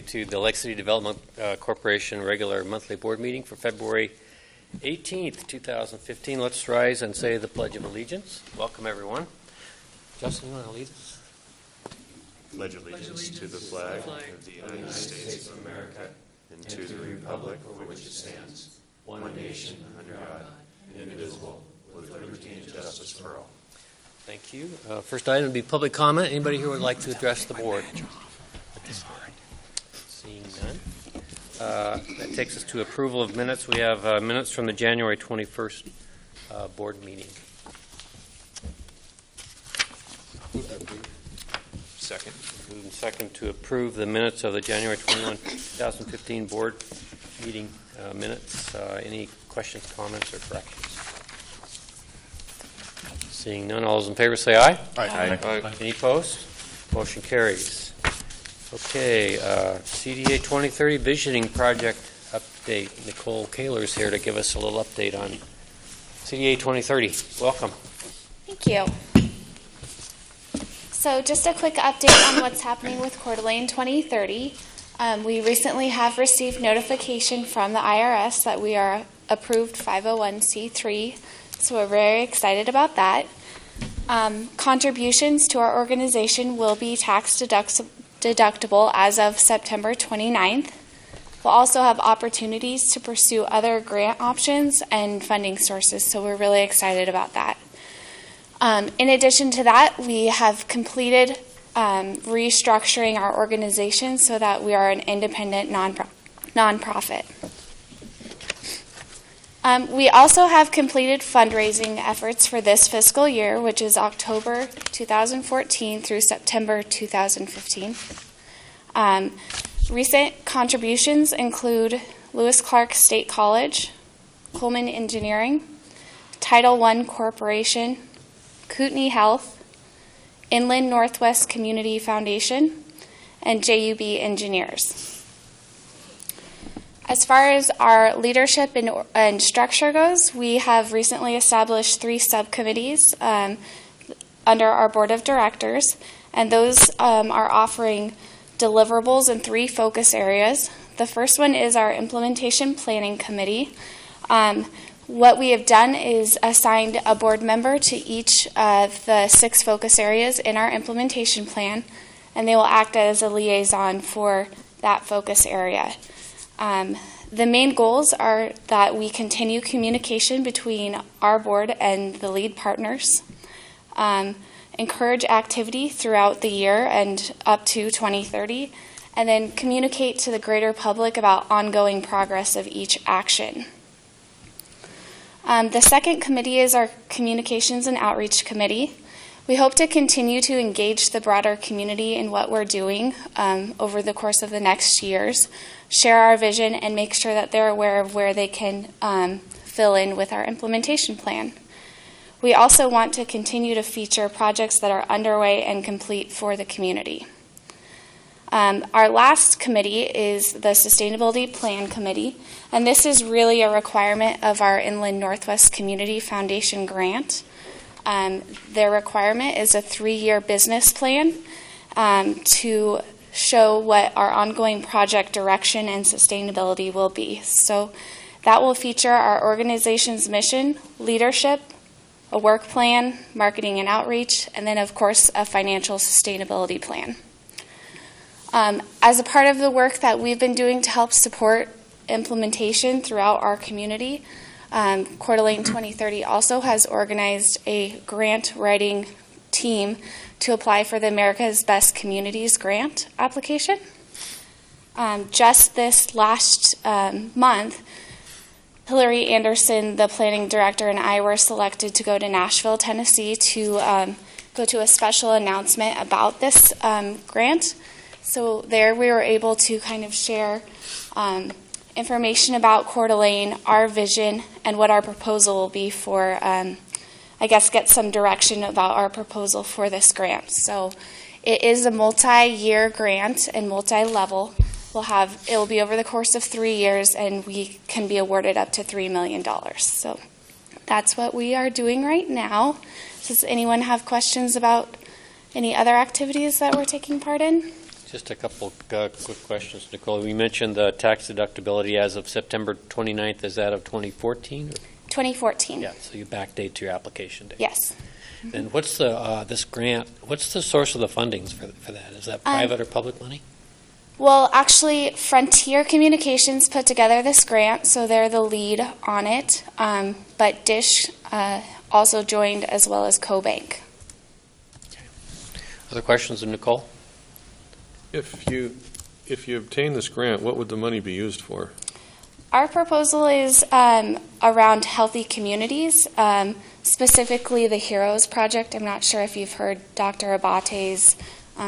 2022, the Lcdc Development Corporation regular monthly board meeting for February 18th, 2015. Let's rise and say the Pledge of Allegiance. Welcome, everyone. Justin, you want to lead us? Pledge allegiance to the flag of the United States of America and to the republic for which it stands, one nation under God, indivisible, with liberty and justice for all. Thank you. First item would be public comment. Anybody here would like to address the board? Seeing none. That takes us to approval of minutes. We have minutes from the January 21st board meeting. Second. Moved and second to approve the minutes of the January 21, 2015 board meeting minutes. Any questions, comments, or corrections? Seeing none, all those in favor say aye. Aye. Aye. Any opposed? Motion carries. Okay, CDA 2030 Visioning Project update. Nicole Kaler is here to give us a little update on CDA 2030. Welcome. Thank you. So just a quick update on what's happening with Coeur d'Alene 2030. We recently have received notification from the IRS that we are approved 501c3, so we're very excited about that. Contributions to our organization will be tax deductible as of September 29th. We'll also have opportunities to pursue other grant options and funding sources, so we're really excited about that. In addition to that, we have completed restructuring our organization so that we are an independent nonprofit. We also have completed fundraising efforts for this fiscal year, which is October 2014 through September 2015. Recent contributions include Lewis Clark State College, Coleman Engineering, Title I Corporation, Kootenai Health, Inland Northwest Community Foundation, and JUB Engineers. As far as our leadership and structure goes, we have recently established 3 subcommittees under our board of directors, and those are offering deliverables in 3 focus areas. The first one is our implementation planning committee. What we have done is assigned a board member to each of the 6 focus areas in our implementation plan, and they will act as a liaison for that focus area. The main goals are that we continue communication between our board and the lead partners, encourage activity throughout the year and up to 2030, and then communicate to the greater public about ongoing progress of each action. The second committee is our Communications and Outreach Committee. We hope to continue to engage the broader community in what we're doing over the course of the next years, share our vision, and make sure that they're aware of where they can fill in with our implementation plan. We also want to continue to feature projects that are underway and complete for the community. Our last committee is the Sustainability Plan Committee, and this is really a requirement of our Inland Northwest Community Foundation grant. Their requirement is a 3-year business plan to show what our ongoing project direction and sustainability will be. So that will feature our organization's mission, leadership, a work plan, marketing and outreach, and then, of course, a financial sustainability plan. As a part of the work that we've been doing to help support implementation throughout our community, Coeur d'Alene 2030 also has organized a grant writing team to apply for the America's Best Communities grant application. Just this last month, Hillary Anderson, the planning director, and I were selected to go to Nashville, Tennessee to go to a special announcement about this grant. So there we were able to kind of share information about Coeur d'Alene, our vision, and what our proposal will be for, get some direction about our proposal for this grant. So it is a multi-year grant and multi-level. It will be over the course of 3 years, and we can be awarded up to $3 million. So that's what we are doing right now. Does anyone have questions about any other activities that we're taking part in? Just a couple quick questions, Nicole. We mentioned the tax deductibility as of September 29th. Is that of 2014? 2014. Yeah, so you backdate to your application date. Yes. And what's the this grant? What's the source of the fundings for that? Is that private or public money? Well, actually, Frontier Communications put together this grant, so they're the lead on it. But Dish also joined, as well as CoBank. Okay. Other questions of Nicole? If you obtain this grant, what would the money be used for? Our proposal is around healthy communities, specifically the HEROES project. I'm not sure if you've heard Dr. Abate's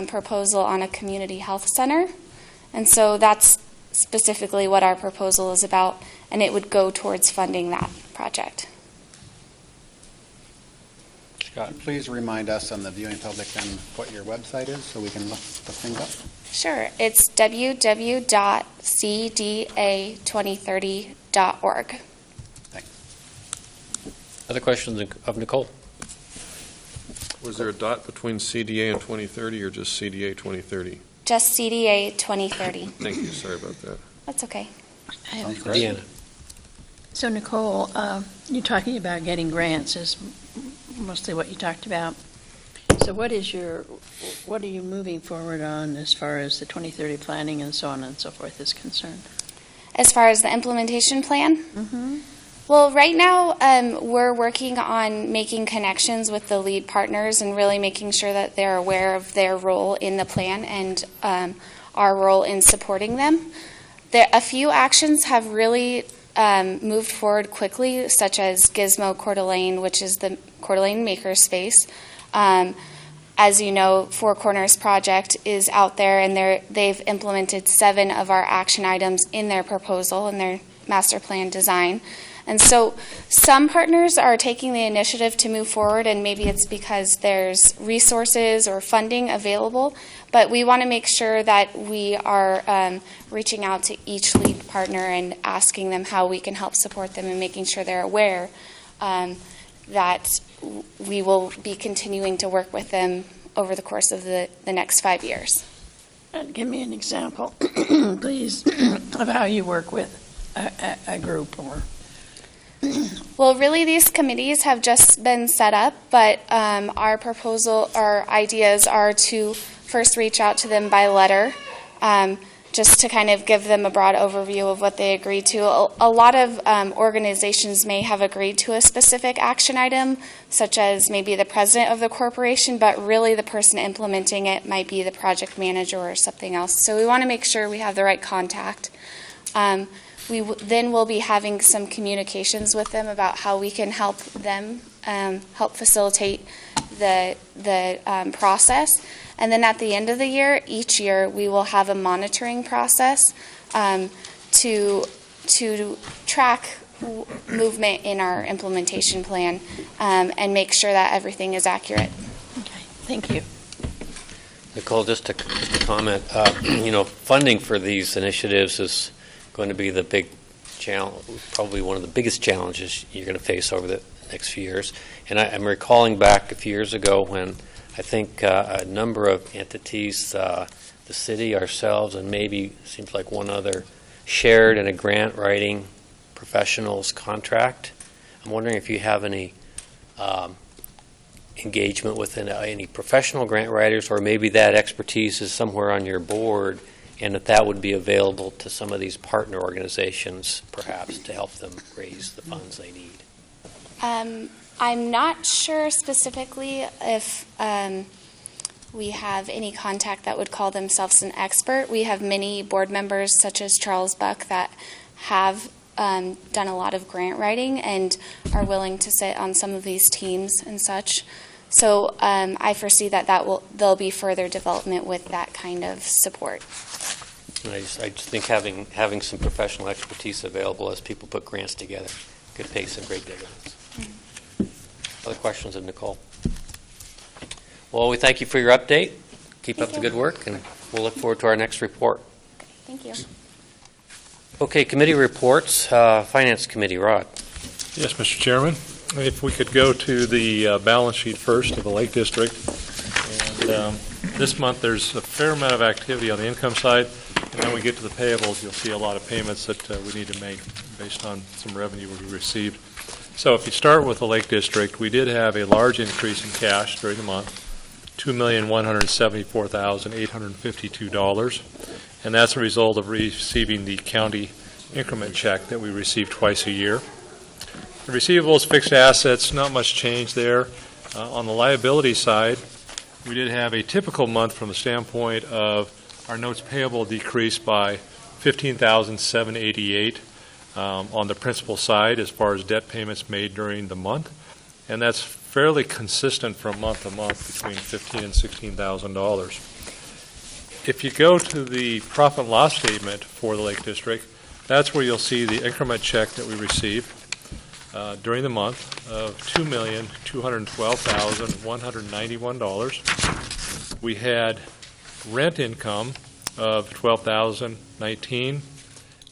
proposal on a community health center. And so that's specifically what our proposal is about, and it would go towards funding that project. Scott. Please remind us and the viewing public then what your website is so we can look the things up. Sure. It's www.cda2030.org. Thanks. Other questions of Nicole? Was there a dot between CDA and 2030 or just CDA 2030? Just CDA 2030. Thank you. Sorry about that. That's okay. Sounds great. Deanna. So Nicole, you're talking about getting grants is mostly what you talked about. So what are you moving forward on as far as the 2030 planning and so on and so forth is concerned? As far as the implementation plan? Mm-hmm. Well, right now we're working on making connections with the lead partners and really making sure that they're aware of their role in the plan and our role in supporting them. A few actions have really moved forward quickly, such as Gizmo Coeur d'Alene, which is the Coeur d'Alene makerspace. As you know, Four Corners Project is out there, and they've implemented 7 of our action items in their proposal and their master plan design. And so some partners are taking the initiative to move forward, and maybe it's because there's resources or funding available, but we want to make sure that we are reaching out to each lead partner and asking them how we can help support them and making sure they're aware that we will be continuing to work with them over the course of the next 5 years. And give me an example, please, of how you work with a group or... Well, really, these committees have just been set up, but our ideas are to first reach out to them by letter, just to kind of give them a broad overview of what they agreed to. A lot of organizations may have agreed to a specific action item, such as maybe the president of the corporation, but really the person implementing it might be the project manager or something else. So we want to make sure we have the right contact. Then we'll be having some communications with them about how we can help them help facilitate the process. And then at the end of the year, each year, we will have a monitoring process to track movement in our implementation plan and make sure that everything is accurate. Okay, thank you. Nicole, just to comment, funding for these initiatives is going to be the big challenge, probably one of the biggest challenges you're going to face over the next few years. And I'm recalling back a few years ago when I think a number of entities, the city, ourselves, and maybe seems like one other, shared in a grant writing professionals contract. I'm wondering if you have any engagement with any professional grant writers, or maybe that expertise is somewhere on your board, and if that would be available to some of these partner organizations, perhaps, to help them raise the funds they need. I'm not sure specifically if we have any contact that would call themselves an expert. We have many board members, such as Charles Buck, that have done a lot of grant writing and are willing to sit on some of these teams and such. So I foresee that there'll be further development with that kind of support. And I just think having some professional expertise available as people put grants together could pay some great dividends. Other questions of Nicole? Well, we thank you for your update. Keep up the good work, and we'll look forward to our next report. Thank you. Okay, committee reports. Finance Committee, Rod. Yes, Mr. Chairman. If we could go to the balance sheet first of the Lake District. And This month, there's a fair amount of activity on the income side, and then we get to the payables, you'll see a lot of payments that we need to make based on some revenue we received. So if you start with the Lake District, we did have a large increase in cash during the month, $2,174,852, and that's a result of receiving the county increment check that we receive twice a year. The receivables, fixed assets, not much change there. On the liability side, we did have a typical month from the standpoint of our notes payable decreased by $15,788 on the principal side as far as debt payments made during the month, and that's fairly consistent from month to month between $15,000 and $16,000. If you go to the profit and loss statement for the Lake District, that's where you'll see the increment check that we received during the month of $2,212,191. We had rent income of $12,019,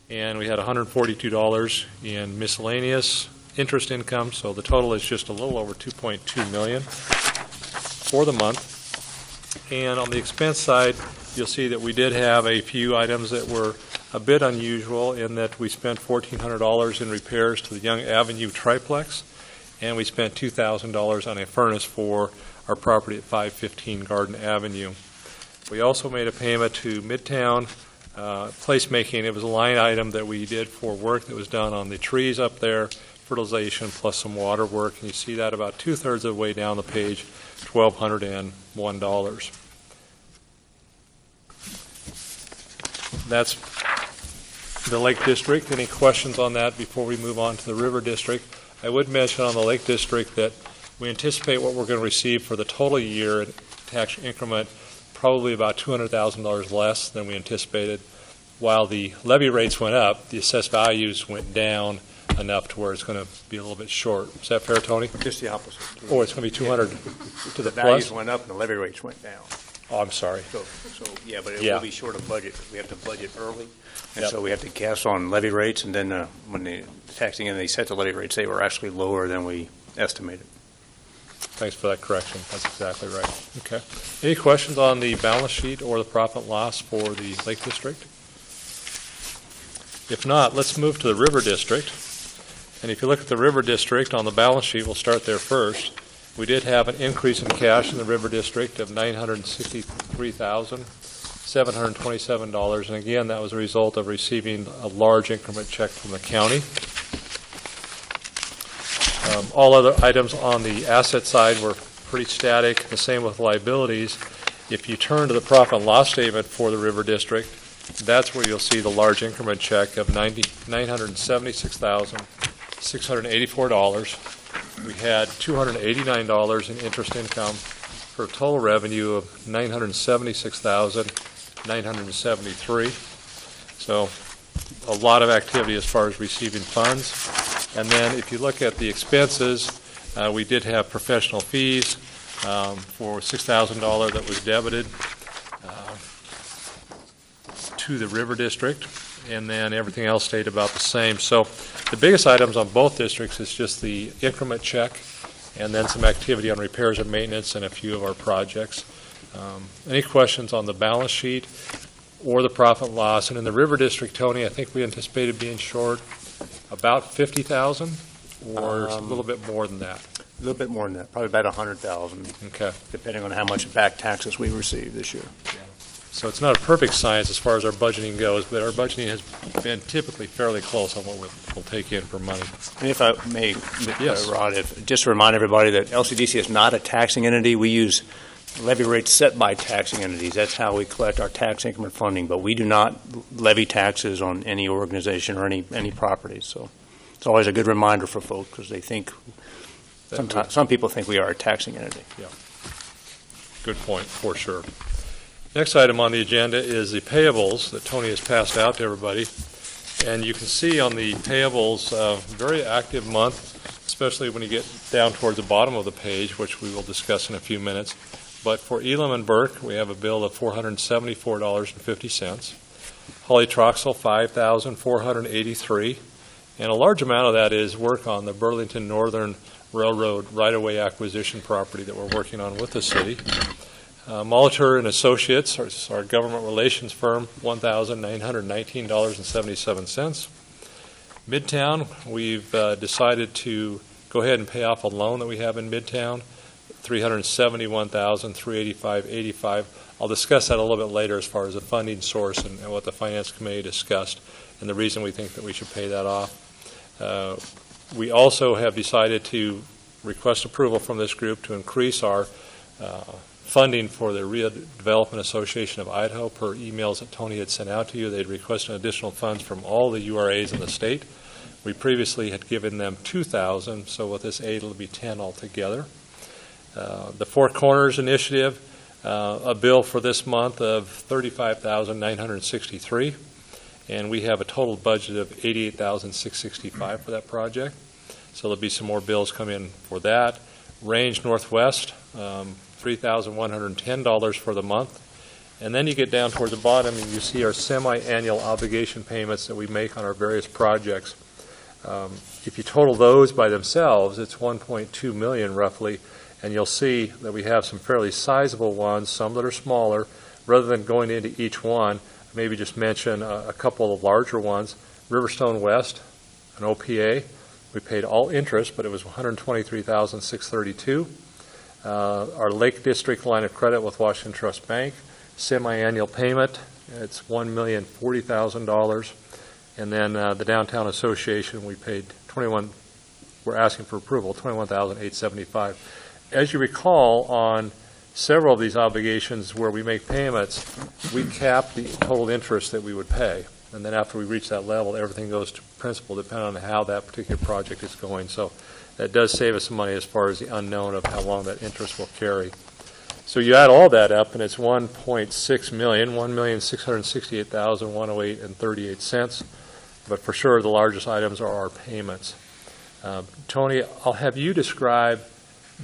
and we had $142 in miscellaneous interest income, so the total is just a little over $2.2 million for the month. And on the expense side, you'll see that we did have a few items that were a bit unusual in that we spent $1,400 in repairs to the Young Avenue triplex, and we spent $2,000 on a furnace for our property at 515 Garden Avenue. We also made a payment to Midtown Placemaking. It was a line item that we did for work that was done on the trees up there, fertilization plus some water work, and you see that about two-thirds of the way down the page, $1,201. That's the Lake District. Any questions on that before we move on to the River District? I would mention on the Lake District that we anticipate what we're going to receive for the total year in tax increment probably about $200,000 less than we anticipated. While the levy rates went up, the assessed values went down enough to where it's going to be a little bit short. Is that fair, Tony? Just the opposite. Oh, it's going to be 200 to the values plus? went up and the levy rates went down. Oh, I'm sorry. So yeah, but it Yeah. will be short of budget. We have to budget early, and Yep. so we have to guess on levy rates, and then when the taxing and they set the levy rates, they were actually lower than we estimated. Thanks for that correction. That's exactly right. Okay. Any questions on the balance sheet or the profit and loss for the Lake District? If not, let's move to the River District. And if you look at the River District on the balance sheet, we'll start there first. We did have an increase in cash in the River District of $963,727, and again, that was a result of receiving a large increment check from the county. All other items on the asset side were pretty static, the same with liabilities. If you turn to the profit and loss statement for the River District, that's where you'll see the large increment check of $976,684. We had $289 in interest income for a total revenue of $976,973. So a lot of activity as far as receiving funds. And then if you look at the expenses, we did have professional fees for $6,000 that was debited to the River District, and then everything else stayed about the same. So the biggest items on both districts is just the increment check and then some activity on repairs and maintenance and a few of our projects. Any questions on the balance sheet or the profit and loss? And in the River District, Tony, I think we anticipated being short about $50,000 or a little bit more than that. A little bit more than that, probably about $100,000, Okay. depending on how much back taxes we receive this year. So it's not a perfect science as far as our budgeting goes, but our budgeting has been typically fairly close on what we'll take in for money. And if I may, Yes. Rod, just to remind everybody that LCDC is not a taxing entity. We use levy rates set by taxing entities. That's how we collect our tax increment funding, but we do not levy taxes on any organization or any property. So it's always a good reminder for folks because they think, some people think we are a taxing entity. Good point, for sure. Next item on the agenda is the payables that Tony has passed out to everybody. And you can see on the payables, very active month, especially when you get down towards the bottom of the page, which we will discuss in a few minutes. But for Elam and Burke, we have a bill of $474.50. Holly Troxel, $5,483. And a large amount of that is work on the Burlington Northern Railroad right-of-way acquisition property that we're working on with the city. Molitor and Associates, our government relations firm, $1,919.77. Midtown, we've decided to go ahead and pay off a loan that we have in Midtown, $371,385.85. I'll discuss that a little bit later as far as the funding source and what the Finance Committee discussed and the reason we think that we should pay that off. We also have decided to request approval from this group to increase our funding for the Redevelopment Association of Idaho per emails that Tony had sent out to you. They'd requested additional funds from all the URAs in the state. We previously had given them $2,000, so with this aid it'll be $10 altogether. The Four Corners Initiative, a bill for this month of $35,963, and we have a total budget of $88,665 for that project. So there'll be some more bills come in for that. Range Northwest, $3,110 for the month. And then you get down toward the bottom and you see our semi-annual obligation payments that we make on our various projects. If you total those by themselves, it's $1.2 million roughly, and you'll see that we have some fairly sizable ones, some that are smaller. Rather than going into each one, maybe just mention a couple of larger ones. Riverstone West, an OPA, we paid all interest, but it was $123,632. Our Lake District line of credit with Washington Trust Bank, semi-annual payment, it's $1,040,000. And then the Downtown Association, we paid we're asking for approval, $21,875. As you recall, on several of these obligations where we make payments, we cap the total interest that we would pay. And then after we reach that level, everything goes to principal, depending on how that particular project is going. So that does save us some money as far as the unknown of how long that interest will carry. So you add all that up, and it's $1.6 million, $1,668,108.38. But for sure, the largest items are our payments. Tony, I'll have you describe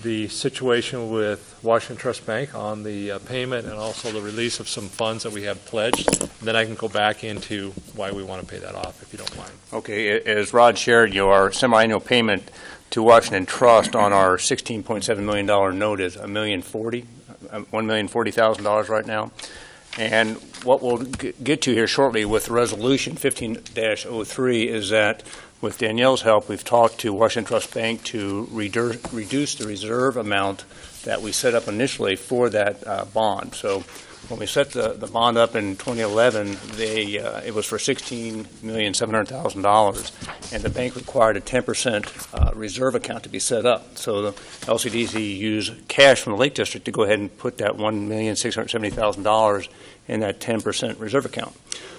the situation with Washington Trust Bank on the payment and also the release of some funds that we have pledged. And then I can go back into why we want to pay that off, if you don't mind. Okay, as Rod shared, your semi-annual payment to Washington Trust on our $16.7 million note is $1,040,000 right now. And what we'll get to here shortly with Resolution 15-03 is that with Danielle's help, we've talked to Washington Trust Bank to reduce the reserve amount that we set up initially for that bond. So when we set the bond up in 2011, it was for $16,700,000, and the bank required a 10% reserve account to be set up. So the LCDC used cash from the Lake District to go ahead and put that $1,670,000 in that 10% reserve account.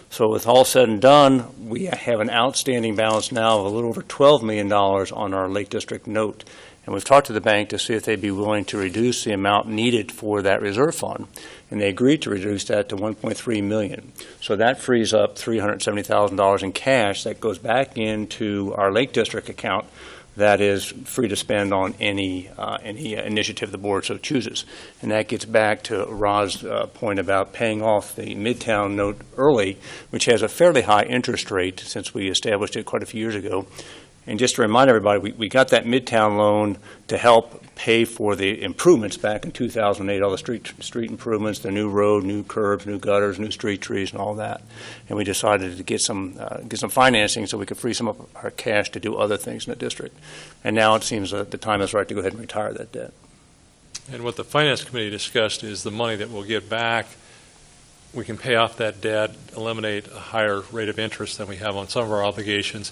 So with all said and done, we have an outstanding balance now of a little over $12 million on our Lake District note. And we've talked to the bank to see if they'd be willing to reduce the amount needed for that reserve fund. And they agreed to reduce that to $1.3 million. So that frees up $370,000 in cash that goes back into our Lake District account that is free to spend on any initiative the board so chooses. And that gets back to Rod's point about paying off the Midtown note early, which has a fairly high interest rate since we established it quite a few years ago. And just to remind everybody, we got that Midtown loan to help pay for the improvements back in 2008, all the street improvements, the new road, new curbs, new gutters, new street trees, and all that. And we decided to get some financing so we could free some of our cash to do other things in the district. And now it seems that the time is right to go ahead and retire that debt. And what the Finance Committee discussed is the money that we'll get back, we can pay off that debt, eliminate a higher rate of interest than we have on some of our obligations,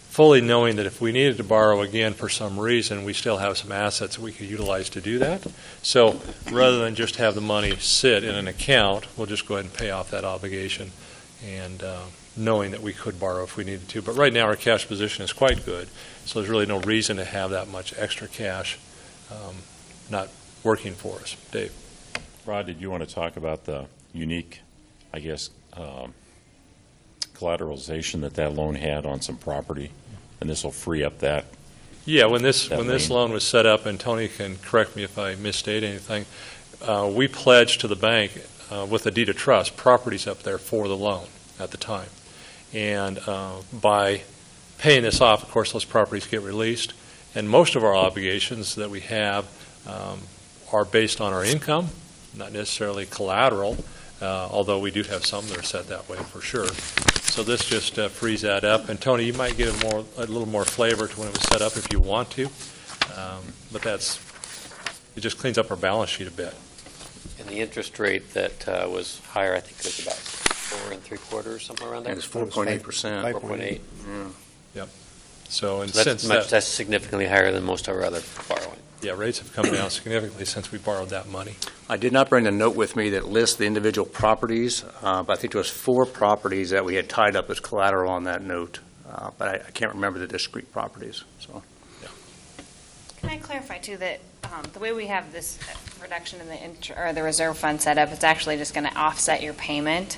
fully knowing that if we needed to borrow again for some reason, we still have some assets that we could utilize to do that. So rather than just have the money sit in an account, we'll just go ahead and pay off that obligation, and knowing that we could borrow if we needed to. But right now our cash position is quite good, so there's really no reason to have that much extra cash not working for us. Dave. Rod, did you want to talk about the unique, I guess, collateralization that loan had on some property, and this will free up that? Yeah, when this loan was set up, and Tony can correct me if I misstate anything, we pledged to the bank with a deed of trust properties up there for the loan at the time. And by paying this off, of course, those properties get released, and most of our obligations that we have are based on our income not necessarily collateral, although we do have some that are set that way for sure. So this just frees that up. And Tony, you might give a little more flavor to when it was set up if you want to, but it just cleans up our balance sheet a bit. And the interest rate that was higher, I think it was about 4 3/4, something around there. It's 4.8%. 4.8. So, and So that's significantly higher than most of our other borrowing. yeah, rates have come down significantly since we borrowed that money. I did not bring the note with me that lists the individual properties, but I think there was 4 properties that we had tied up as collateral on that note, but I can't remember the discrete properties. So, Can I clarify too that the way we have this reduction in the reserve fund set up, it's actually just going to offset your payment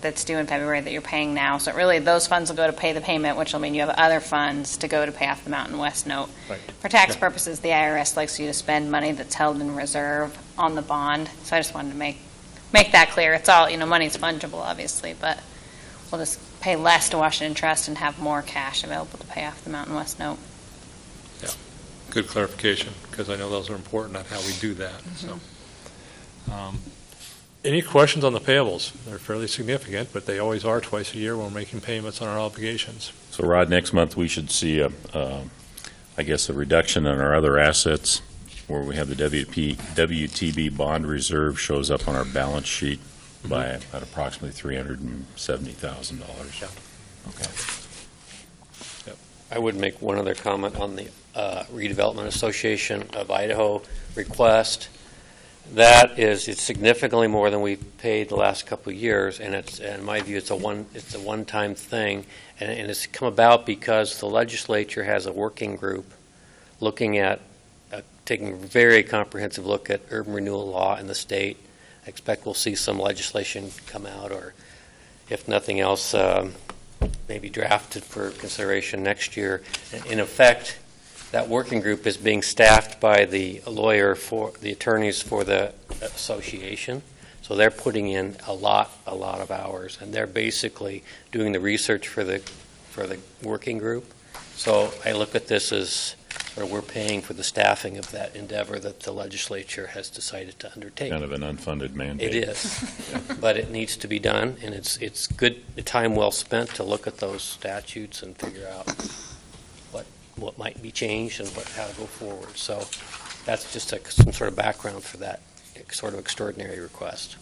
that's due in February that you're paying now. So really, those funds will go to pay the payment, which will mean you have other funds to go to pay off the Mountain West note. Right. For tax purposes, the IRS likes you to spend money that's held in reserve on the bond. So I just wanted to make that clear. It's all, money's fungible, obviously, but we'll just pay less to Washington Trust and have more cash available to pay off the Mountain West note. Good clarification, because I know those are important on how we do that. So, any questions on the payables? They're fairly significant, but they always are twice a year when we're making payments on our obligations. So Rod, next month we should see I guess a reduction in our other assets where we have the WTB bond reserve shows up on our balance sheet by at approximately $370,000. Yeah. Okay. I would make one other comment on the Redevelopment Association of Idaho request. It's significantly more than we've paid the last couple of years, and in my view, it's a one-time thing, and it's come about because the legislature has a working group looking at taking a very comprehensive look at urban renewal law in the state. I expect we'll see some legislation come out, or if nothing else, maybe drafted for consideration next year. In effect, that working group is being staffed by the attorneys for the association. So they're putting in a lot of hours, and they're basically doing the research for the working group. So I look at this as we're paying for the staffing of that endeavor that the legislature has decided to undertake. Kind of an unfunded mandate. It is, but it needs to be done, and it's good time well spent to look at those statutes and figure out what might be changed and how to go forward. So that's just some sort of background for that sort of extraordinary request.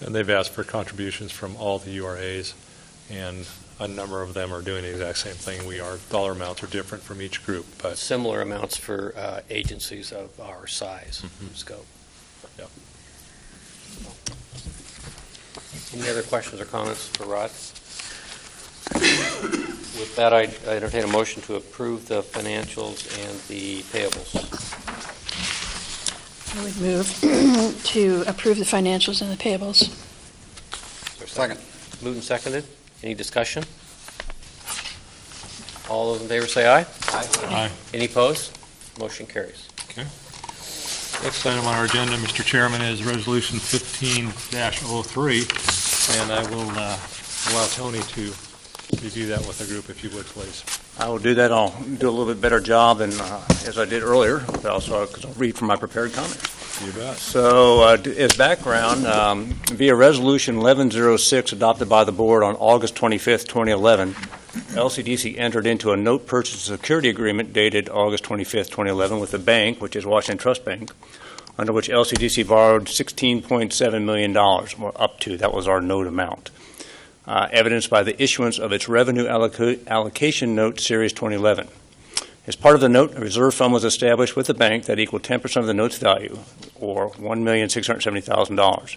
And they've asked for contributions from all the URAs, and a number of them are doing the exact same thing we are. Dollar amounts are different from each group, but Similar amounts for agencies of our size and scope. Yeah. Any other questions or comments for Rod? With that, I entertain a motion to approve the financials and the payables. I would move to approve the financials and the payables. Second. Moved and seconded. Any discussion? All those in favor say aye. Aye. Any opposed? Motion carries. Next item on our agenda, Mr. Chairman, is Resolution 15-03, and I will allow Tony to review that with the group, if you would, please. I will do that. I'll do a little bit better job than as I did earlier, but also because I'll read from my prepared comments. You bet. So, as background, via Resolution 1106 adopted by the Board on August 25th, 2011, Lcdc entered into a note purchase security agreement dated August 25th, 2011 with the bank, which is Washington Trust Bank, under which Lcdc borrowed $16.7 million, or up to. That was our note amount. Evidenced by the issuance of its Revenue Allocation Note Series 2011. As part of the note, a reserve fund was established with the bank that equaled 10% of the note's value, or $1,670,000.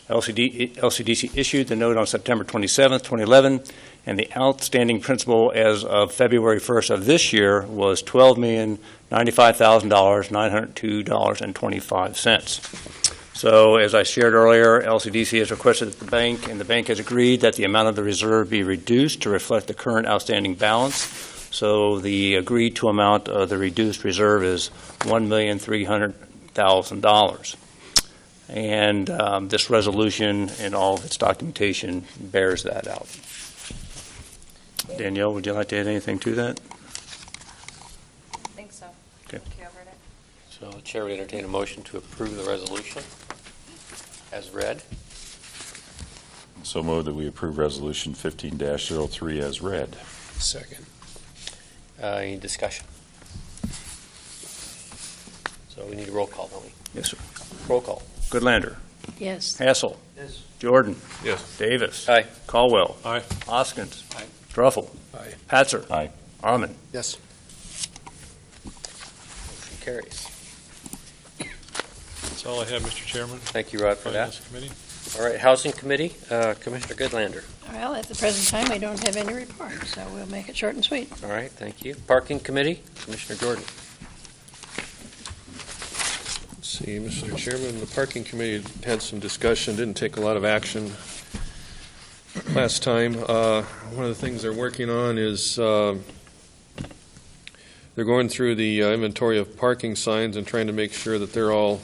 LCDC issued the note on September 27, 2011, and the outstanding principal as of February 1st of this year was $12,095,902.25. So, as I shared earlier, LCDC has requested that the bank, and the bank has agreed that the amount of the reserve be reduced to reflect the current outstanding balance. So, the agreed to amount of the reduced reserve is $1,300,000. And this resolution and all of its documentation bears that out. Danielle, would you like to add anything to that? I think so. Okay. You covered it. So the chair would entertain a motion to approve the resolution as read. So move that we approve Resolution 15-03 as read. Second. Any discussion? So we need a roll call, don't we? Yes, sir. Roll call. Goodlander. Yes. Hassel. Yes. Jordan. Yes. Davis. Aye. Caldwell. Aye. Hoskins. Aye. Druffel. Aye. Patzer. Aye. Arman. Yes. Motion carries. That's all I have, Mr. Chairman. Thank you, Rod, for that. Finance Committee. All right, Housing Committee, Commissioner Goodlander. Well, at the present time, we don't have any report, so we'll make it short and sweet. All right, thank you. Parking Committee, Commissioner Jordan. Let's see, Mr. Chairman, the Parking Committee had some discussion, didn't take a lot of action last time. One of the things they're working on is they're going through the inventory of parking signs and trying to make sure that they're all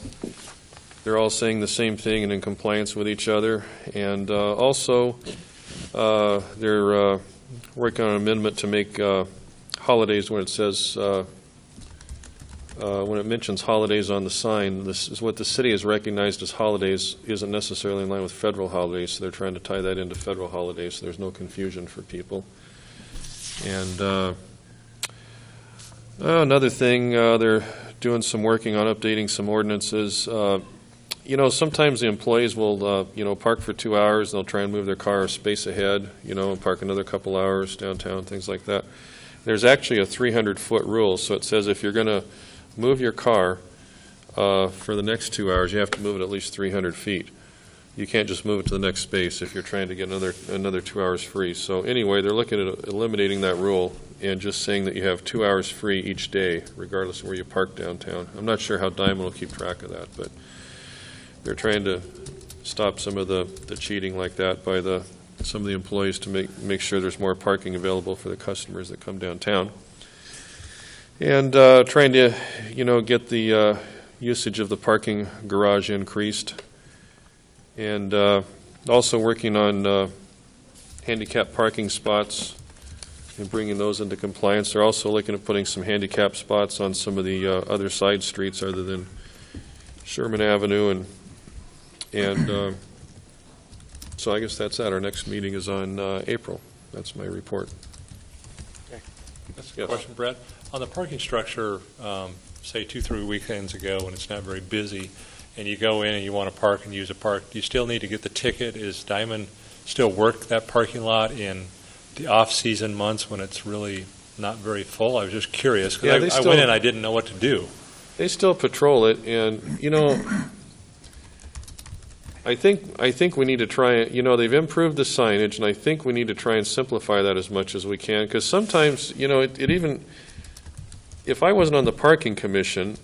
saying the same thing and in compliance with each other. And also, they're working on an amendment to make holidays when it says when it mentions holidays on the sign. This is what the city has recognized as holidays isn't necessarily in line with federal holidays, so they're trying to tie that into federal holidays so there's no confusion for people. And another thing, they're doing some working on updating some ordinances. Sometimes the employees will, park for 2 hours, and they'll try and move their car a space ahead, and park another couple hours downtown, things like that. There's actually a 300-foot rule, so it says if you're going to move your car for the next 2 hours, you have to move it at least 300 feet. You can't just move it to the next space if you're trying to get another 2 hours free. So anyway, they're looking at eliminating that rule and just saying that you have 2 hours free each day, regardless of where you park downtown. I'm not sure how Diamond will keep track of that, but they're trying to stop some of the cheating like that by some of the employees to make sure there's more parking available for the customers that come downtown. And trying to, get the usage of the parking garage increased. And also working on handicap parking spots and bringing those into compliance. They're also looking at putting some handicap spots on some of the other side streets other than Sherman Avenue. And so I guess that's that. Our next meeting is on April. That's my report. That's a good question, Brad. On the parking structure, say 2-3 weekends ago when it's not very busy, and you go in and you want to park and use a park, do you still need to get the ticket? Is Diamond still work that parking lot in the off-season months when it's really not very full? I was just curious, because I went in and I didn't know what to do. They still patrol it, and, I think we need to try, they've improved the signage, and I think we need to try and simplify that as much as we can, because sometimes, it even, if I wasn't on the parking commission,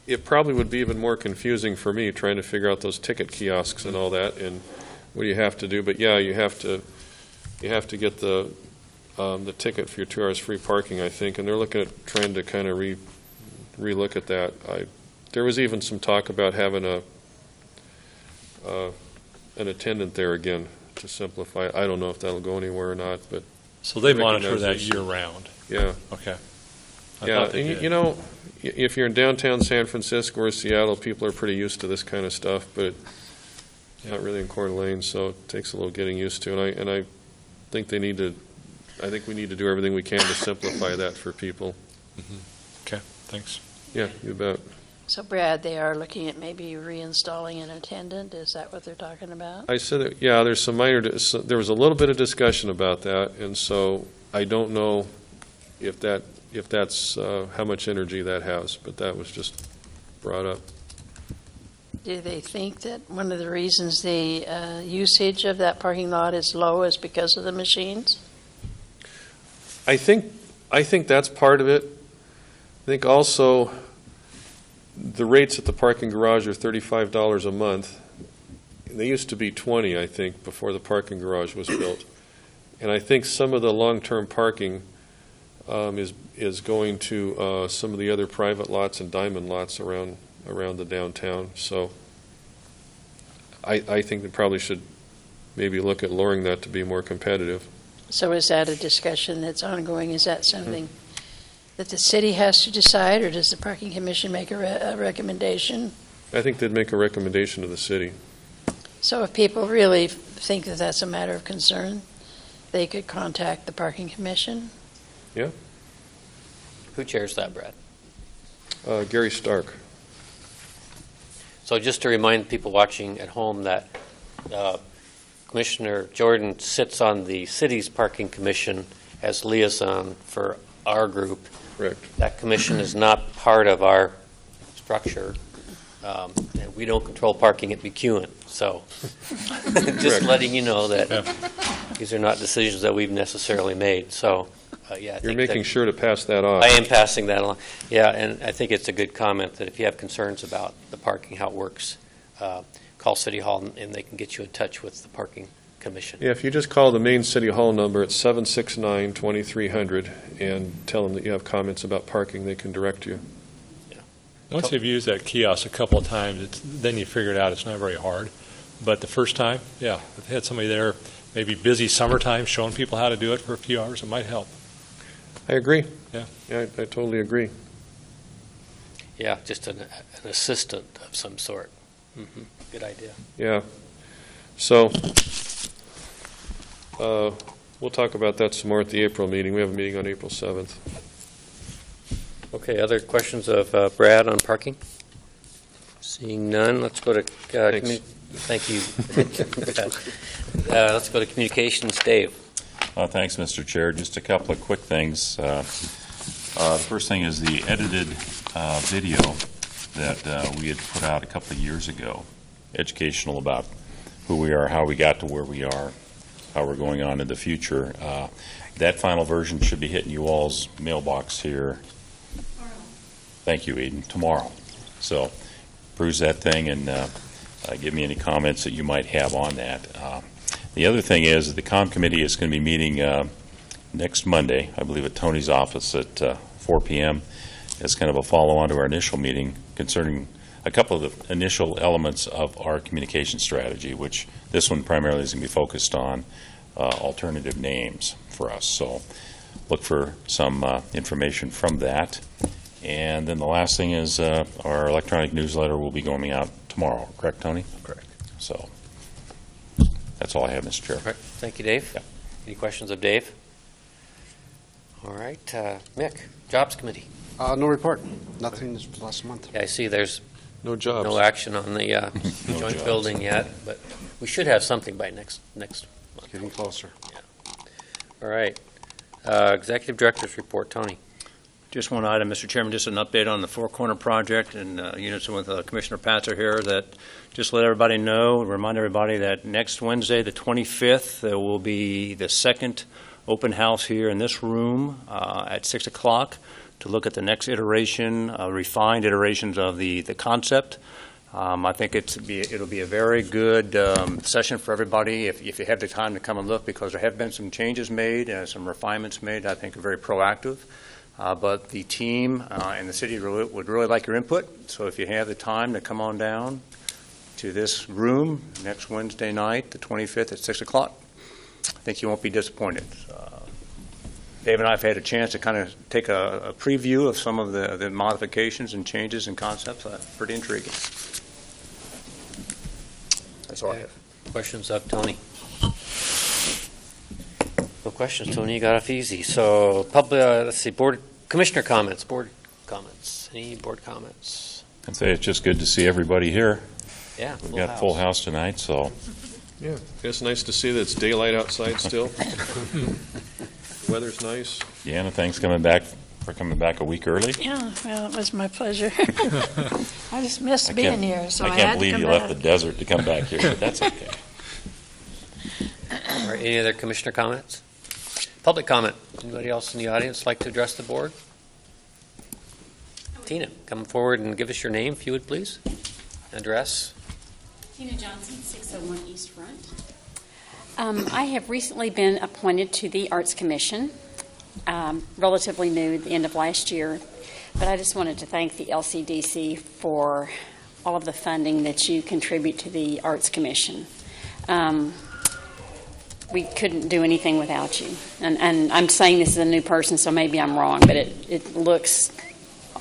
it probably would be even more confusing for me trying to figure out those ticket kiosks and all that, and what do you have to do. But yeah, you have to get the ticket for your 2 hours free parking, I think, and they're looking at trying to kind of relook at that. There was even some talk about having an attendant there again to simplify. I don't know if that'll go anywhere or not, but so they monitor that year-round. Yeah. Okay. I Yeah, thought they and did. if you're in downtown San Francisco or Seattle, people are pretty used to this kind of stuff, but not really in Coeur d'Alene, so it takes a little getting used to. And I think we need to do everything we can to simplify that for people. Mm-hmm. Okay, thanks. Yeah, you bet. So Brad, they are looking at maybe reinstalling an attendant. Is that what they're talking about? I said that, yeah, there's some there was a little bit of discussion about that, and so I don't know if that's how much energy that has, but that was just brought up. Do they think that one of the reasons the usage of that parking lot is low is because of the machines? I think that's part of it. I think also the rates at the parking garage are $35 a month. They used to be $20, I think, before the parking garage was built. And I think some of the long-term parking is going to some of the other private lots and diamond lots around the downtown. So I think they probably should maybe look at lowering that to be more competitive. So is that a discussion that's ongoing? Is that something that the city has to decide, or does the parking commission make a recommendation? I think they'd make a recommendation to the city. So if people really think that that's a matter of concern, they could contact the parking commission? Who chairs that, Brad? Gary Stark. So just to remind people watching at home that Commissioner Jordan sits on the city's parking commission as liaison for our group. Correct. That commission is not part of our structure. And we don't control parking at McEwen. So just Correct. letting you know that these are not decisions that we've necessarily made. So, yeah. I You're think making that- sure to pass that off. I am passing that along. Yeah, and I think it's a good comment that if you have concerns about the parking, how it works, call City Hall and they can get you in touch with the parking commission. Yeah, if you just call the main City Hall number at 769-2300 and tell them that you have comments about parking, they can direct you. Once you've used that kiosk a couple of times, then you figure it out. It's not very hard. But the first time, yeah, if they had somebody there, maybe busy summertime, showing people how to do it for a few hours, it might help. I agree. Yeah. I totally agree. Yeah, just an assistant of some sort. Good idea. Yeah. So we'll talk about that some more at the April meeting. We have a meeting on April 7th. Okay, other questions of Brad on parking? Seeing none, let's go to Thanks. thank you. Let's go to communications. Dave. Thanks, Mr. Chair. Just a couple of quick things. The first thing is the edited video that we had put out a couple of years ago, educational about who we are, how we got to where we are, how we're going on in the future. That final version should be hitting you all's mailbox here. Thank you, Eden. Tomorrow. So peruse that thing and give me any comments that you might have on that. The other thing is the COM committee is going to be meeting next Monday, I believe, at Tony's office at 4 p.m. It's kind of a follow-on to our initial meeting concerning a couple of the initial elements of our communication strategy, which this one primarily is going to be focused on alternative names for us. So look for some information from that. And then the last thing is our electronic newsletter will be going out tomorrow. Correct, Tony? Correct. So that's all I have, Mr. Chair. All right, thank you, Dave. Yeah. Any questions of Dave? All right, Mick, Jobs Committee. No report. Nothing this last month. Yeah, I see there's No jobs. no action on the No joint jobs. building yet, but we should have something by next month. Getting closer. All right. Executive Director's Report, Tony. Just one item, Mr. Chairman, just an update on the Four Corner project, and unison with Commissioner Patzer here, that just let everybody know, remind everybody that next Wednesday, the 25th, there will be the second open house here in this room at 6 o'clock to look at the next iteration, refined iterations of the concept. I think it'll be a very good session for everybody if you have the time to come and look, because there have been some changes made and some refinements made, I think are very proactive. But the team and the city would really like your input. So if you have the time to come on down to this room next Wednesday night, the 25th at 6 o'clock, I think you won't be disappointed. Dave and I have had a chance to kind of take a preview of some of the modifications and changes and concepts. Pretty intriguing. That's all I have. Questions of Tony? No questions, Tony. You got off easy. So, let's see, board commissioner comments. Board comments. Any board comments? I'd say it's just good to see everybody here. Yeah, We've got full house tonight, so Yeah, it's nice to see that it's daylight outside still. Weather's nice. Deanna, thanks coming back a week early. Yeah, well, it was my pleasure. I just missed I being can't- here, so I I had can't to believe come you back. left the desert to come back here, but that's okay. All right, any other commissioner comments? Public comment. Anybody else in the audience like to address the board? Tina, come forward and give us your name, if you would, please. Address. Tina Johnson, 601 East Front. I have recently been appointed to the Arts Commission, relatively new at the end of last year, but I just wanted to thank the Lcdc for all of the funding that you contribute to the Arts Commission. we couldn't do anything without you. And I'm saying this as a new person, so maybe I'm wrong, but it looks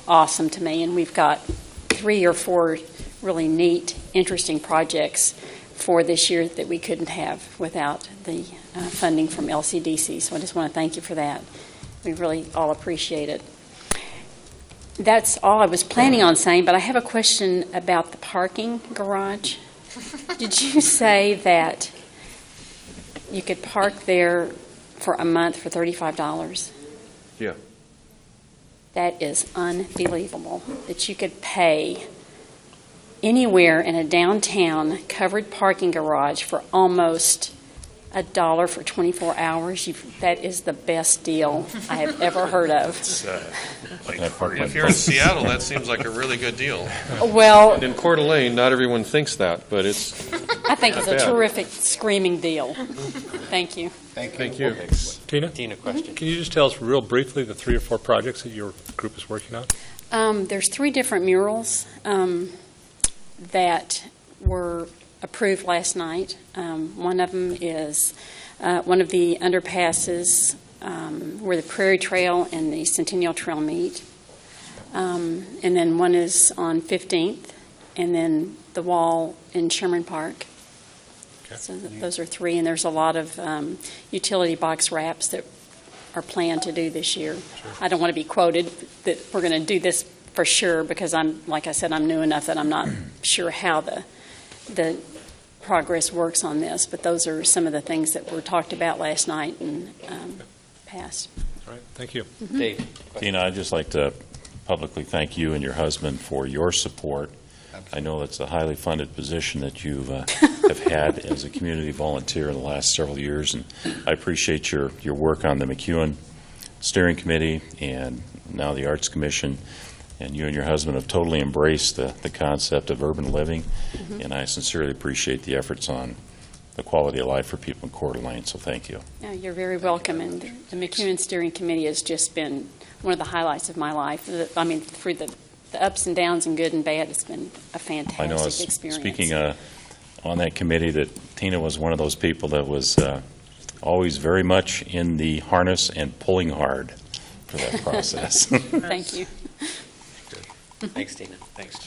awesome to me. And we've got 3 or 4 really neat, interesting projects for this year that we couldn't have without the funding from LCDC. So I just want to thank you for that. We really all appreciate it. That's all I was planning on saying, but I have a question about the parking garage. Did you say that you could park there for a month for $35? Yeah. That is unbelievable, that you could pay anywhere in a downtown covered parking garage for almost $1 for 24 hours. That is the best deal I have ever heard of. If you're in Seattle, that seems like a really good deal. Well, In Coeur d'Alene, not everyone thinks that, but it's I think it's a Not bad. terrific, screaming deal. Thank you. Thank you. Tina? Tina, question. Can you just tell us real briefly the 3 or 4 projects that your group is working on? There's 3 different murals that were approved last night. One of them is one of the underpasses where the Prairie Trail and the Centennial Trail meet. And then one is on 15th, and then the wall in Sherman Park. Okay. So those are 3, and there's a lot of utility box wraps that are planned to do this year. Sure. I don't want to be quoted that we're going to do this for sure because like I said, I'm new enough that I'm not sure how the progress works on this, but those are some of the things that were talked about last night and passed. All right, thank you. Dave. Tina, I'd just like to publicly thank you and your husband for your support. I know that's a highly funded position that you have had as a community volunteer in the last several years, and I appreciate your work on the McEwen Steering Committee and now the Arts Commission. And you and your husband have totally embraced the concept of urban living, and I sincerely appreciate the efforts on the quality of life for people in Coeur d'Alene, so thank you. Yeah, you're very welcome, and the McEwen Steering Committee has just been one of the highlights of my life. Through the ups and downs and good and bad, it's been a fantastic I know, I was experience. speaking on that committee that Tina was one of those people that was always very much in the harness and pulling hard for that process. Thank you. Thanks, Tina. Thanks.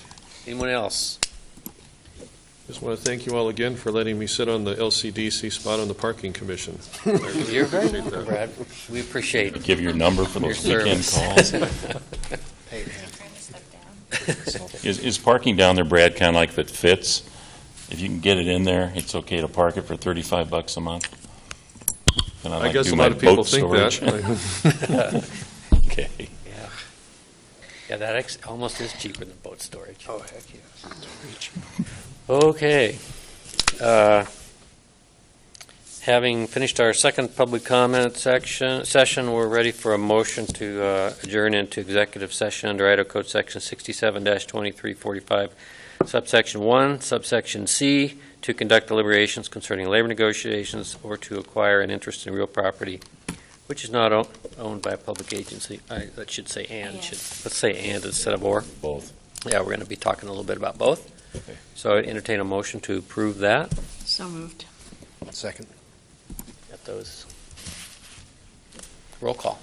Anyone else? Just want to thank you all again for letting me sit on the LCDC spot on the Parking Commission. I really You're very appreciate that. Brad. We appreciate it. Give your number for those Your weekend service. calls. Is parking down there, Brad, kind of like if it fits? If you can get it in there, it's okay to park it for $35 a month? And I like guess do a my lot of people boat think storage. that. Okay. Yeah. Yeah, that almost is cheaper than boat storage. Oh, heck yes. Okay. Having finished our second public comment session, we're ready for a motion to adjourn into executive session under Idaho Code Section 67-2345, subsection 1, subsection C, to conduct deliberations concerning labor negotiations or to acquire an interest in real property which is not owned by a public agency. That should say and. Let's say and instead of or. Both. Yeah, we're going to be talking a little bit about both. Okay. So I'd entertain a motion to approve that. So moved. Second. Got those. Roll call.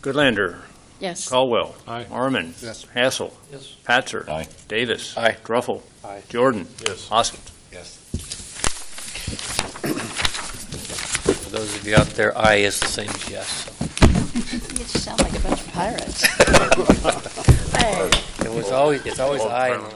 Goodlander. Yes. Caldwell. Aye. Arman. Yes. Hassel. Yes. Patzer. Aye. Davis. Aye. Druffel. Aye. Jordan. Yes. Hoskins. Yes. For those of you out there, aye is the same as yes. So. You sound like a bunch of pirates. It's always aye in the